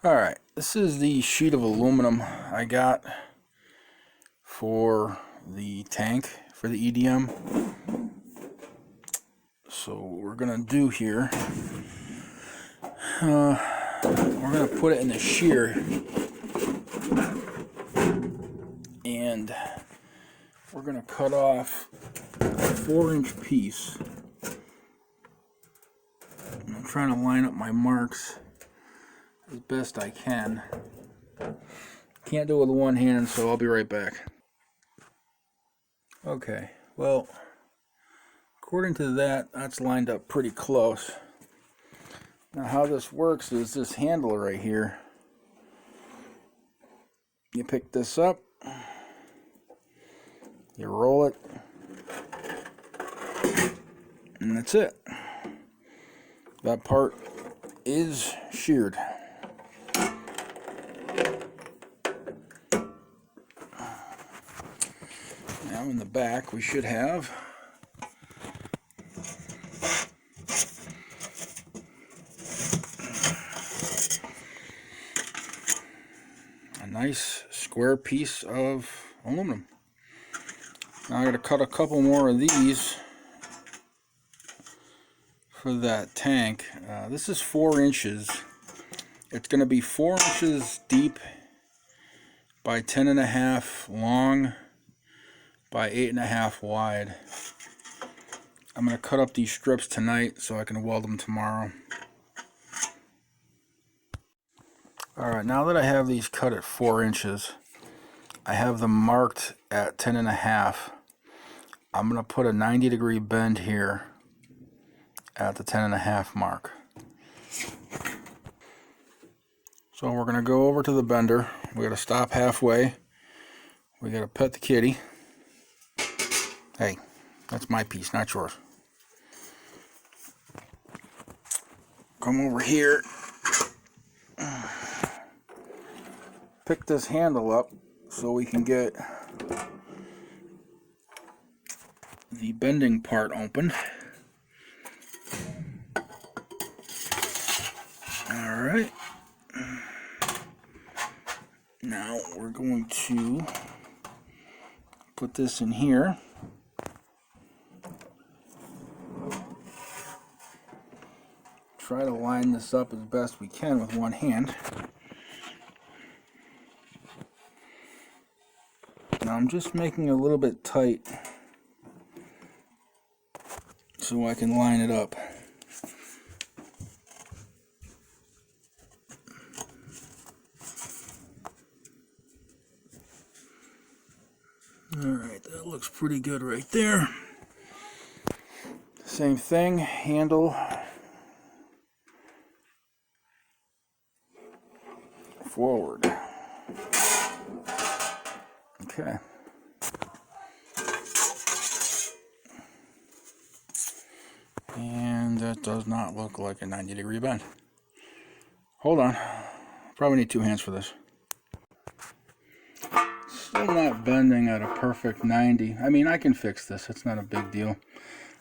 Alright, this is the sheet of aluminum I got for the tank for the EDM. So what we're going to do here, we're going to put it in the shear, and we're going to cut off a 4-inch piece. I'm trying to line up my marks as best I can. Can't do it with one hand, so I'll be right back. Okay, well, according to that, that's lined up pretty close. Now how this works is this handle right here. You pick this up, you roll it, and that's it. That part is sheared. Now in the back we should have a nice square piece of aluminum. Now I'm going to cut a couple more of these for that tank. This is 4 inches. It's going to be 4 inches deep by 10.5 long by 8.5 wide. I'm going to cut up these strips tonight so I can weld them tomorrow. Alright, now that I have these cut at 4 inches, I have them marked at 10.5. I'm going to put a 90-degree bend here at the 10.5 mark. So we're going to go over to the bender. We got to stop halfway. We got to pet the kitty. Hey, that's my piece, not yours. Come over here. Pick this handle up so we can get the bending part open. Alright. Now we're going to put this in here. Try to line this up as best we can with one hand. Now I'm just making it a little bit tight so I can line it up. Alright, that looks pretty good right there. Same thing, handle forward. Okay. And that does not look like a 90-degree bend. Hold on. Probably need 2 hands for this. Still not bending at a perfect 90. I mean, I can fix this. It's not a big deal.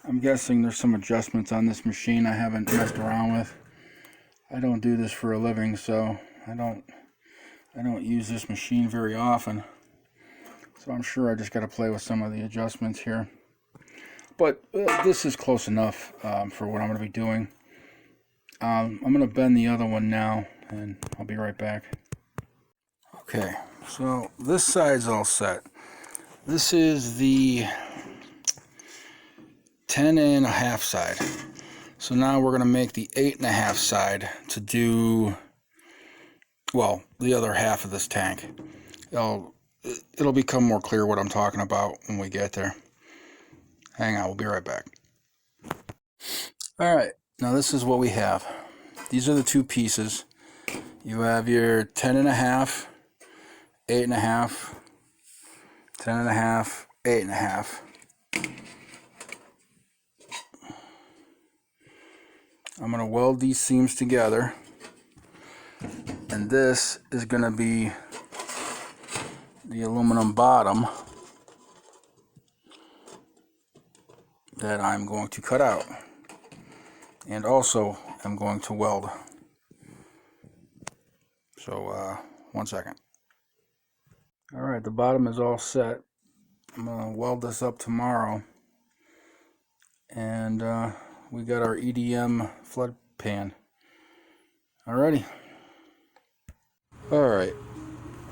I'm guessing there's some adjustments on this machine I haven't messed around with. I don't do this for a living, so I don't use this machine very often. So I'm sure I just got to play with some of the adjustments here. But this is close enough for what I'm going to be doing. I'm going to bend the other one now, and I'll be right back. Okay, so this side's all set. This is the 10.5 side. So now we're going to make the 8.5 side to do, well, the other half of this tank. It'll become more clear what I'm talking about when we get there. Hang on, we'll be right back. Alright, now this is what we have. These are the two pieces. You have your 10.5, 8.5, 10.5, 8.5. I'm going to weld these seams together, and this is going to be the aluminum bottom that I'm going to cut out, and also I'm going to weld. So 1 second. Alright, the bottom is all set. I'm going to weld this up tomorrow. And we got our EDM flood pan. Alrighty. Alright,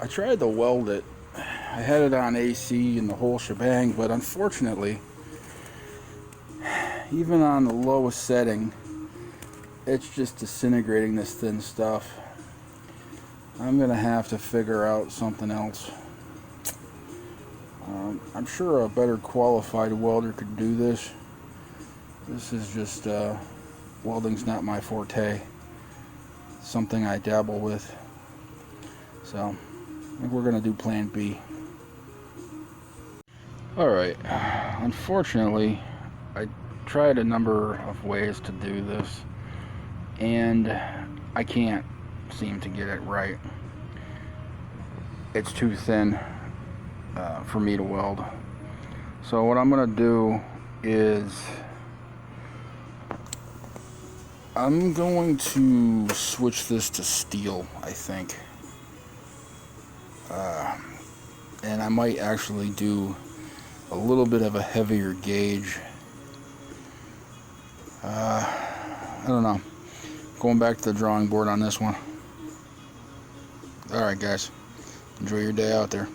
I tried to weld it. I had it on AC and the whole shebang, but unfortunately, even on the lowest setting, it's just disintegrating this thin stuff. I'm gonna have to figure out something else. I'm sure a better qualified welder could do this. This is just welding's not my forte. Something I dabble with. So I think we're gonna do plan B. Alright, unfortunately I tried a number of ways to do this and I can't seem to get it right. It's too thin for me to weld. So what I'm gonna do is I'm going to switch this to steel, I think. And I might actually do a little bit of a heavier gauge. I don't know. Going back to the drawing board on this one. Alright guys, enjoy your day out there.